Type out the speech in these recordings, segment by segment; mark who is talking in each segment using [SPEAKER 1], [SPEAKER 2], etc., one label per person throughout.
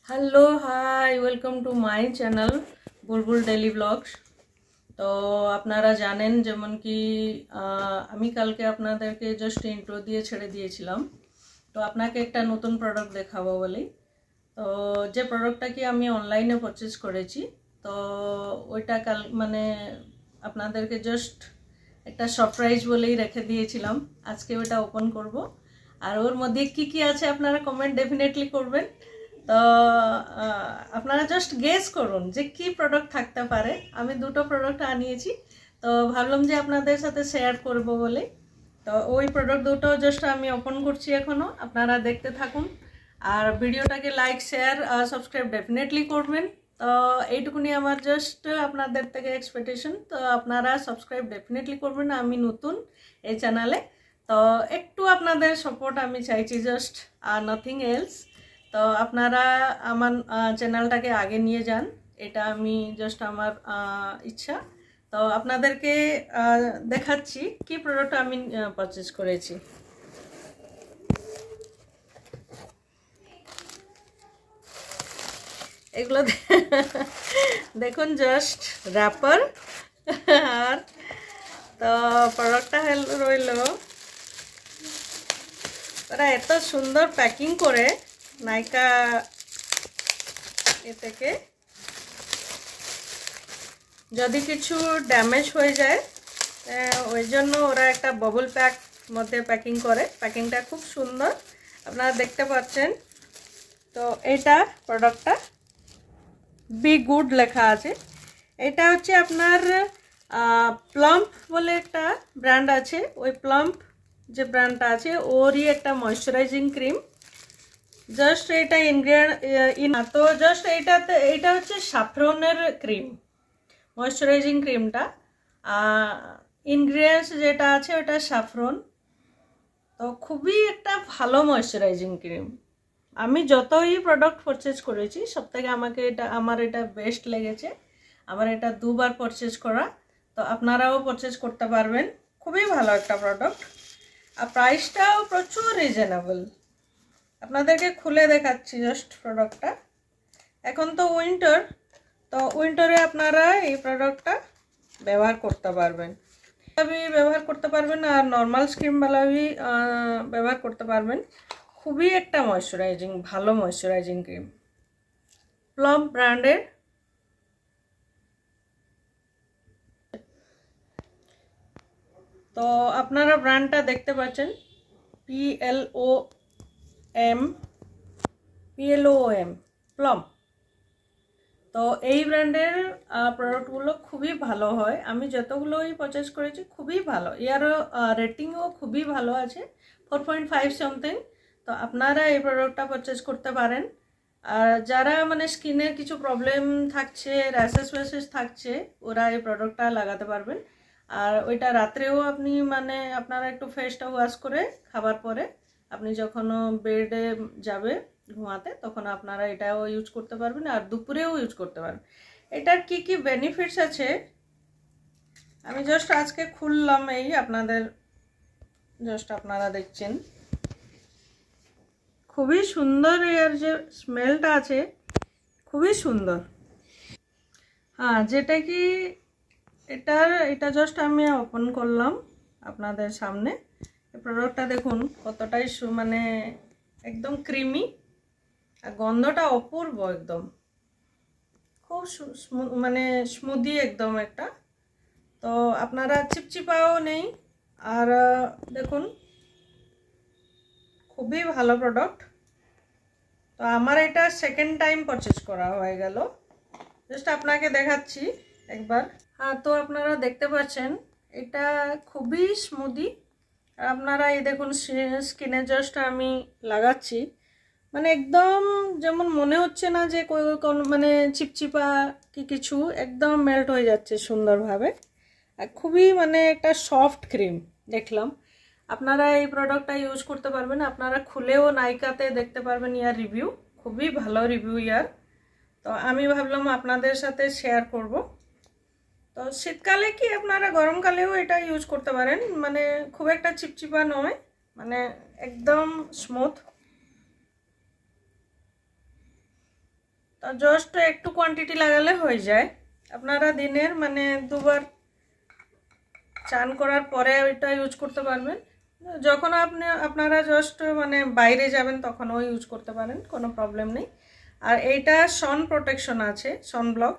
[SPEAKER 1] Hello hi welcome to my channel Bulbul daily blogs. তো আপনারা জানেন যেমন কি আমি কালকে আপনাদেরকে জাস্ট ইন্ট্রো দিয়ে ছেড়ে দিয়েছিলাম। তো আপনাকে একটা নতুন প্রোডাক্ট দেখাবো বলি। তো যে প্রোডাক্টটা কি আমি অনলাইনে পারচেজ করেছি, তো ওইটা কাল মানে আপনাদেরকে জাস্ট একটা সারপ্রাইজ বলেই রেখে দিয়েছিলাম। আজকে ওটা ওপেন করব, আর ওর মধ্যে কি কি আছে আপনারা কমেন্ট ডেফিনেটলি করবেন। তো আপনারা জাস্ট গেস করুন যে কি প্রোডাক্ট থাকতে পারে। আমি দুটো প্রোডাক্ট আনিয়েছি, তো ভাবলাম যে আপনাদের সাথে শেয়ার করব বলে। তো ওই প্রোডাক্ট দুটো জাস্ট আমি ওপেন করছি এখনও, আপনারা দেখতে থাকুন। আর ভিডিওটাকে লাইক শেয়ার আর সাবস্ক্রাইব ডেফিনেটলি করবেন। তো এইটুকুনি আমার জাস্ট আপনাদের থেকে এক্সপেকটেশন। তো আপনারা সাবস্ক্রাইব ডেফিনেটলি করবেন, আমি নতুন এই চ্যানেলে। তো একটু আপনাদের সাপোর্ট আমি চাইছি, জাস্ট আর নাথিং এলস। তো আপনারা আমার চ্যানেলটাকে আগে নিয়ে যান, এটা আমি জাস্ট আমার ইচ্ছা। তো আপনাদেরকে দেখাচ্ছি কি প্রোডাক্ট আমি পারচেজ করেছি। এগুলো দেখুন, জাস্ট র্যাপার। আর তো প্রোডাক্টটা রইল, ওরা এত সুন্দর প্যাকিং করে নাইকা এ থেকে। যদি কিছু ড্যামেজ হয়ে যায় ওই জন্য ওরা একটা বাবল প্যাক মধ্যে প্যাকিং করে। প্যাকিংটা খুব সুন্দর, আপনারা দেখতে পাচ্ছেন। তো এটা প্রোডাক্টটা বি গুড লেখা আছে। এটা হচ্ছে আপনার প্লাম্প বলে একটা ব্র্যান্ড আছে, ওই প্লাম্প যে ব্র্যান্ডটা আছে ওরই একটা ময়শ্চারাইজিং ক্রিম। জাস্ট এটা ইনগ্রেডিয়েন্ট তো জাস্ট এটা হচ্ছে স্যাফরনের ক্রিম, ময়শ্চারাইজিং ক্রিমটা। ইনগ্রেডিয়েন্টস যেটা আছে ওটা স্যাফরন। তো খুবই একটা ভালো ময়শ্চারাইজিং ক্রিম। আমি যতই প্রোডাক্ট পারচেজ করেছি সব থেকে আমার এটা বেস্ট লেগেছে। আমার এটা দুবার পারচেজ করা, তো আপনারাও পারচেজ করতে পারবেন। খুবই ভালো একটা প্রোডাক্ট, আর প্রাইসটাও প্রচুর রিজনেবল। আপনাদেরকে খুলে দেখাচ্ছি জাস্ট প্রোডাক্টটা। এখন তো উইন্টার, তো উইন্টারে আপনারা এই প্রোডাক্টটা ব্যবহার করতে পারবেন, ব্যবহার করতে পারবেন, আর নর্মাল স্কিনওয়ালা ব্যবহার করতে পারবেন। খুবই একটা ময়শ্চারাইজিং, ভালো ময়শ্চারাইজিং ক্রিম, প্লাম্প ব্র্যান্ডের। তো আপনারা ব্র্যান্ডটা দেখতে পাচ্ছেন, PLOM প্লাম্প। তো এই ব্র্যান্ডের প্রোডাক্টগুলো খুবই ভালো হয়, আমি যতগুলোই পারচেজ করেছি খুবই ভালো। এর রেটিংও খুবই ভালো আছে, 4.5 সামথিং। তো আপনারা এই প্রোডাক্টটা পারচেজ করতে পারেন। আর যারা মানে স্কিনের কিছু প্রবলেম থাকছে, র্যাশেস ওয়াশেস থাকছে, ওরা এই প্রোডাক্টটা লাগাতে পারবেন। আর ওইটা রাত্রেও আপনি মানে আপনারা একটু ফেসটা ওয়াশ করে খাবার পরে আপনি যখন বেডে যাবে ঘুমাতে, তখন আপনারা এটাও ইউজ করতে পারবেন, আর দুপুরেও ইউজ করতে পারবেন। এটার কি কি বেনিফিটস আছে আমি জাস্ট আজকে খুললাম, এই আপনাদের জাস্ট আপনারা দেখছেন। খুবই সুন্দর, এর যে স্মেলটা আছে খুবই সুন্দর। হ্যাঁ, যেটা কি এটা জাস্ট আমি ওপেন করলাম আপনাদের সামনে। প্রোডাক্টটা দেখুন কতটাই মানে একদম ক্রিমি, আর গন্ধটা অপূর্ব, একদম খুব মানে স্মুদি একদম একটা। তো আপনারা চিপচিপাও নেই। আর দেখুন খুবই ভালো প্রোডাক্ট। তো আমার এটা সেকেন্ড টাইম পারচেজ করা হয়ে গেল, জাস্ট আপনাকে দেখাচ্ছি একবার। হ্যাঁ, তো আপনারা দেখতে পাচ্ছেন এটা খুবই স্মুদি। আপনারা এই দেখুন স্কিনে জাস্ট আমি লাগাচ্ছি, মানে একদম যেমন মনে হচ্ছে না যে কোন মানে চিপচিপা কি কিছু, একদম মেল্ট হয়ে যাচ্ছে সুন্দরভাবে। আর খুবই মানে একটা সফট ক্রিম দেখলাম। আপনারা এই প্রোডাক্টটা ইউজ করতে পারবেন, আপনারা খুলেও নাইকাতে দেখতে পারবেন ইয়ার রিভিউ, খুবই ভালো রিভিউ ইয়ার। তো আমি ভাবলাম আপনাদের সাথে শেয়ার করব। তো শীতকালে কি আপনারা গরমকালেও এটা ইউজ করতে পারেন, মানে খুব একটা চিপচিপা নয়, মানে একদম স্মুথ। তো জাস্ট একটু কোয়ান্টিটি লাগালে হয়ে যায়। আপনারা দিনের মানে 2 বার চান করার পরে ওইটা ইউজ করতে পারবেন। যখন আপনারা জাস্ট মানে বাইরে যাবেন তখনও ইউজ করতে পারেন, কোনো প্রবলেম নেই। আর এইটা সন প্রোটেকশন আছে, সন ব্লক।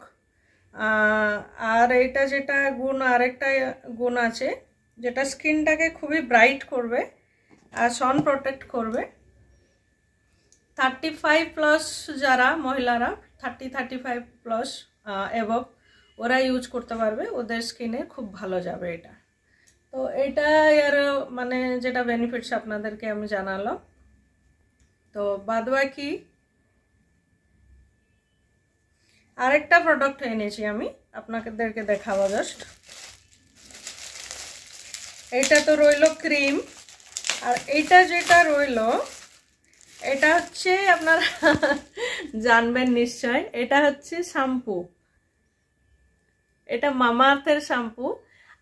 [SPEAKER 1] আর এইটা যেটা গুণ, আরেকটা গুণ আছে যেটা স্কিনটাকে খুবই ব্রাইট করবে আর সন প্রোটেক্ট করবে। 35+ যারা মহিলারা 35+ এবভ ওরা ইউজ করতে পারবে, ওদের স্কিনে খুব ভালো যাবে এটা। তো এটা এর মানে যেটা বেনিফিটস আপনাদেরকে আমি জানালাম। তো বাদবাকি আরেকটা প্রোডাক্ট এনেছি আমি আপনাদেরকে দেখাবো জাস্ট। এইটা তো রইল ক্রিম, আর এইটা যেটা রইল এটা হচ্ছে আপনারা জানবেন নিশ্চয়, এটা হচ্ছে শ্যাম্পু। এটা মামা আর্থের শ্যাম্পু।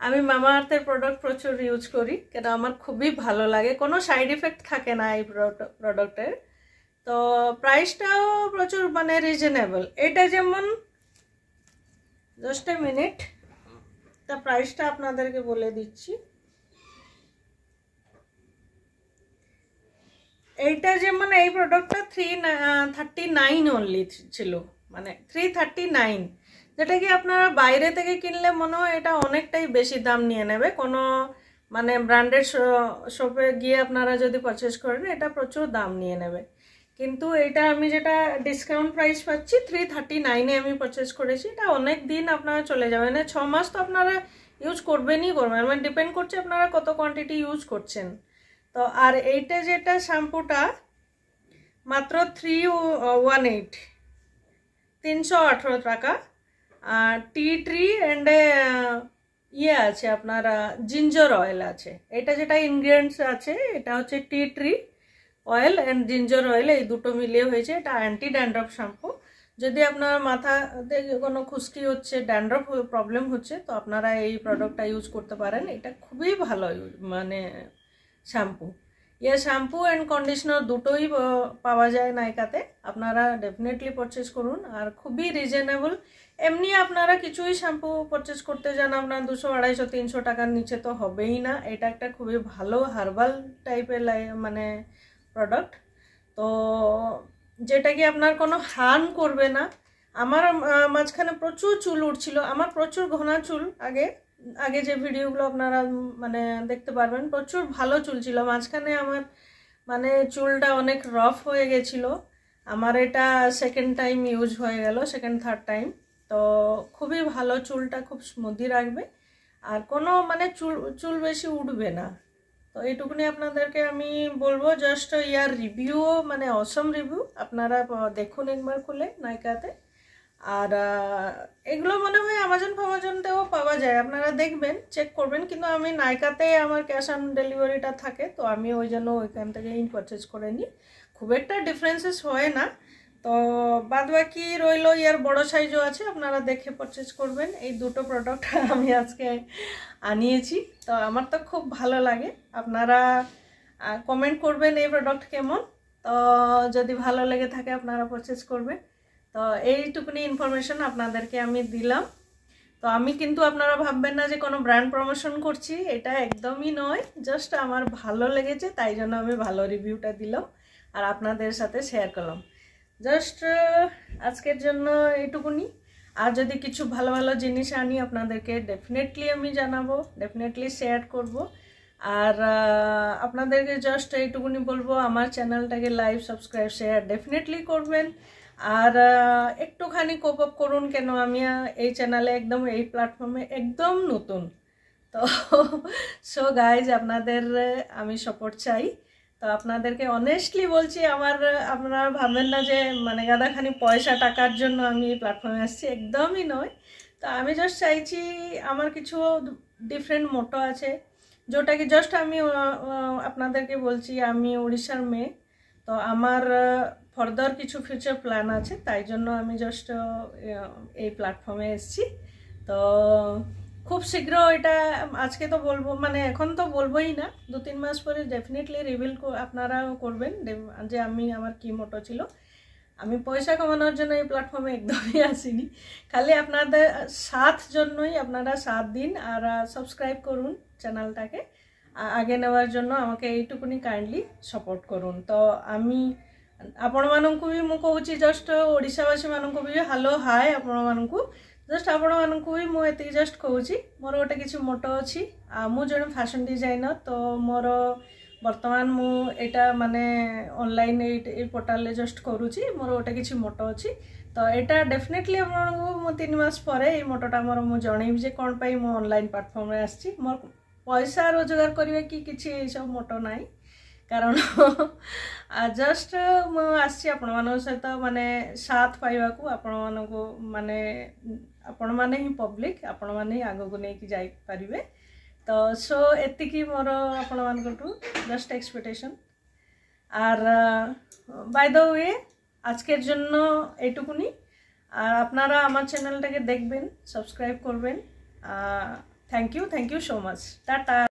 [SPEAKER 1] আমি মামা আর্থের প্রোডাক্ট প্রচুর ইউজ করি, কেন আমার খুবই ভালো লাগে, কোনো সাইড এফেক্ট থাকে না এই প্রোডাক্টের। তো প্রাইসটাও প্রচুর মানে রিজনেবল। এটা যেমন জাস্ট এ মিনিট, তা প্রাইসটা আপনাদেরকে বলে দিচ্ছি। এইটা যেমন এই প্রোডাক্টটা 339 অনলি ছিল, মানে 339, যেটা কি আপনারা বাইরে থেকে কিনলে মনে হয় এটা অনেকটাই বেশি দাম নিয়ে নেবে। কোনো মানে ব্র্যান্ডেড শপে গিয়ে আপনারা যদি পারচেস করেন এটা প্রচুর দাম নিয়ে নেবে। কিন্তু এটা আমি যেটা ডিসকাউন্ট প্রাইস পাচ্ছি 339-এ আমি পারচেস করেছি। এটা অনেক দিন আপনারা চলে যাবেন, 6 মাস তো আপনারা ইউজ করবেনই করবেন, মানে ডিপেন্ড করছে আপনারা কত কোয়ান্টিটি ইউজ করছেন। তো আর এইটা যেটা শ্যাম্পুটা মাত্র 318, 318 টাকা। আর টি ট্রি অ্যান্ড ইয়ে আছে আপনার জিঞ্জার অয়েল আছে। এটা যেটা ইনগ্রিডিয়েন্টস আছে এটা হচ্ছে tea tree oil and ginger oil, এই দুটো মিলিয়ে হয়েছে। এটা অ্যান্টি ড্যান্ড্রফ শ্যাম্পু। যদি আপনার মাথাতে কোনো খুশকি হচ্ছে, ড্যান্ড্রফ প্রবলেম হচ্ছে, তো আপনারা এই প্রোডাক্টটা ইউজ করতে পারেন। এটা খুবই ভালো মানে শ্যাম্পু। ইয়ে শ্যাম্পু অ্যান্ড কন্ডিশনার দুটোই পাওয়া যায় নাইকাতে, আপনারা ডেফিনেটলি পারচেস করুন। আর খুবই রিজনেবল। এমনি আপনারা কিছুই শ্যাম্পু পারচেস করতে যান আপনার 200, 250, 300 টাকার নিচে তো হবেই না। এটা একটা খুবই ভালো হার্বাল টাইপের মানে প্রোডাক্ট, তো যেটা কি আপনার কোনো হার্ম করবে না। আমার মাঝখানে প্রচুর চুল উঠছিল, আমার প্রচুর ঘনা চুল, আগে যে ভিডিওগুলো আপনারা মানে দেখতে পারবেন, প্রচুর ভালো চুল ছিল। মাঝখানে আমার মানে চুলটা অনেক রফ হয়ে গেছিল। আমার এটা সেকেন্ড টাইম ইউজ হয়ে গেল, সেকেন্ড থার্ড টাইম। তো খুবই ভালো, চুলটা খুব স্মুদি রাখবে আর কোনো মানে চুল বেশি উঠবে না। তো এইটুকুনি আপনাদেরকে আমি বলবো। জাস্ট ইয়ার রিভিউ মানে অসম রিভিউ, আপনারা দেখুন একবার খুলে নাইকাতে। আর এগুলো মনে হয় আমাজনতেও পাওয়া যায়, আপনারা দেখবেন, চেক করবেন। কিন্তু আমি নাইকাতে আমার ক্যাশ অন ডেলিভারিটা থাকে, তো আমি ওই জন্য ওইখান থেকেই পারচেস করে নিই। খুব একটা ডিফারেন্সেস হয় না। তো বাদবাকি রইল ইয়ার বড় সাইজও আছে, আপনারা দেখে পারচেস করবেন। এই দুটো প্রোডাক্ট আমি আজকে আনিয়েছি, তো আমার তো খুব ভালো লাগে। আপনারা কমেন্ট করবেন এই প্রোডাক্ট কেমন, তো যদি ভালো লেগে থাকে আপনারা পারচেস করবেন। তো এইটুকুনি ইনফরমেশন আপনাদেরকে আমি দিলাম। তো আমি কিন্তু আপনারা ভাববেন না যে কোনো ব্র্যান্ড প্রমোশন করছি, এটা একদমই নয়। জাস্ট আমার ভালো লেগেছে তাই জন্য আমি ভালো রিভিউটা দিলাম আর আপনাদের সাথে শেয়ার করলাম। জাস্ট আজকের জন্য এইটুকুনি। আর যদি কিছু ভালো ভালো জিনিস আনি আপনাদেরকে ডেফিনেটলি আমি জানাবো, ডেফিনেটলি শেয়ার করব। আর আপনাদেরকে জাস্ট এইটুকুনি বলবো, আমার চ্যানেলটাকে লাইক, সাবস্ক্রাইব, শেয়ার ডেফিনেটলি করবেন। আর একটুখানি কোপ আপ করুন, কেন আমি এই চ্যানেলে একদম এই প্ল্যাটফর্মে একদম নতুন। তো সো গাইজ, আপনাদের আমি সাপোর্ট চাই। তো আপনাদেরকে অনেস্টলি বলছি, আপনারা ভাববেন না যে মানে গাদাখানি পয়সা টাকার জন্য আমি এই প্ল্যাটফর্মে আসছি, একদমই নয়। তো আমি জাস্ট চাইছি, আমার কিছু ডিফারেন্ট মোটো আছে, যেটা কি জাস্ট আমি আপনাদেরকে বলছি, আমি উড়িষ্যার মেয়ে। তো আমার ফার্দার কিছু ফিউচার প্ল্যান আছে, তাই জন্য আমি জাস্ট এই প্ল্যাটফর্মে এসেছি। তো খুব শীঘ্র এটা আজকে তো বলবো, মানে এখন তো বলবোই না, 2-3 মাস পরে ডেফিনেটলি রিভিল আপনারা করবেন যে আমার কি মোটো ছিল। আমি পয়সা কামানোর জন্য এই প্ল্যাটফর্মে একদমই আসিনি, খালি আপনাদের সাথ জন্যই। আপনারা সাথ দিন আর সাবস্ক্রাইব করুন চ্যানেলটাকে আগে নেওয়ার জন্য, আমাকে এইটুকুনি কাইন্ডলি সপোর্ট করুন। তো আমি ଆପଣମାନଙ୍କୁ ବି ମୁଁ କହୁଛି ଜଷ୍ଟ ଓଡ଼ିଶାବାସୀମାନଙ୍କୁ ବି ହ୍ୟାଲୋ ହାଏ ଆପଣମାନଙ୍କୁ, ଜଷ୍ଟ ଆପଣମାନଙ୍କୁ ବି ମୁଁ ଏତିକି ଜଷ୍ଟ କହୁଛି ମୋର ଗୋଟେ କିଛି ମୋଟୋ ଅଛି। ମୁଁ ଜଣେ ଫ୍ୟାସନ୍ ଡିଜାଇନର, ତ ମୋର ବର୍ତ୍ତମାନ ମୁଁ ଏଇଟା ମାନେ ଅନଲାଇନ୍ ଏଇ ପୋର୍ଟାଲରେ ଜଷ୍ଟ କରୁଛି। ମୋର ଗୋଟେ କିଛି ମୋଟୋ ଅଛି, ତ ଏଇଟା ଡେଫିନେଟଲି ଆପଣଙ୍କୁ ମୁଁ 3 ମାସ ପରେ ଏଇ ମୋଟୋଟା ମୋର ମୁଁ ଜଣେଇବି ଯେ କ'ଣ ପାଇଁ ମୁଁ ଅନଲାଇନ୍ ପ୍ଲାଟଫର୍ମରେ ଆସିଛି। ମୋର ପଇସା ରୋଜଗାର କରିବା କି କିଛି ଏଇସବୁ ମୋଟୋ ନାହିଁ, କାରଣ ଜଷ୍ଟ ମୁଁ ଆସିଛି ଆପଣମାନଙ୍କ ସହିତ ମାନେ ସାଥ ପାଇବାକୁ। ଆପଣମାନଙ୍କୁ ମାନେ ଆପଣମାନେ ହିଁ ପବ୍ଲିକ୍, ଆପଣମାନେ ହିଁ ଆଗକୁ ନେଇକି ଯାଇପାରିବେ। তো সো এতিকি মোর আপনার জাস্ট এক্সপেকটেশন। আর বাই দ্য ওয়ে আজকের জন্য এইটুকুনি। আর আপনারা আমার চ্যানেলটাকে দেখবেন, সাবস্ক্রাইব করবেন। Thank you so much, tata.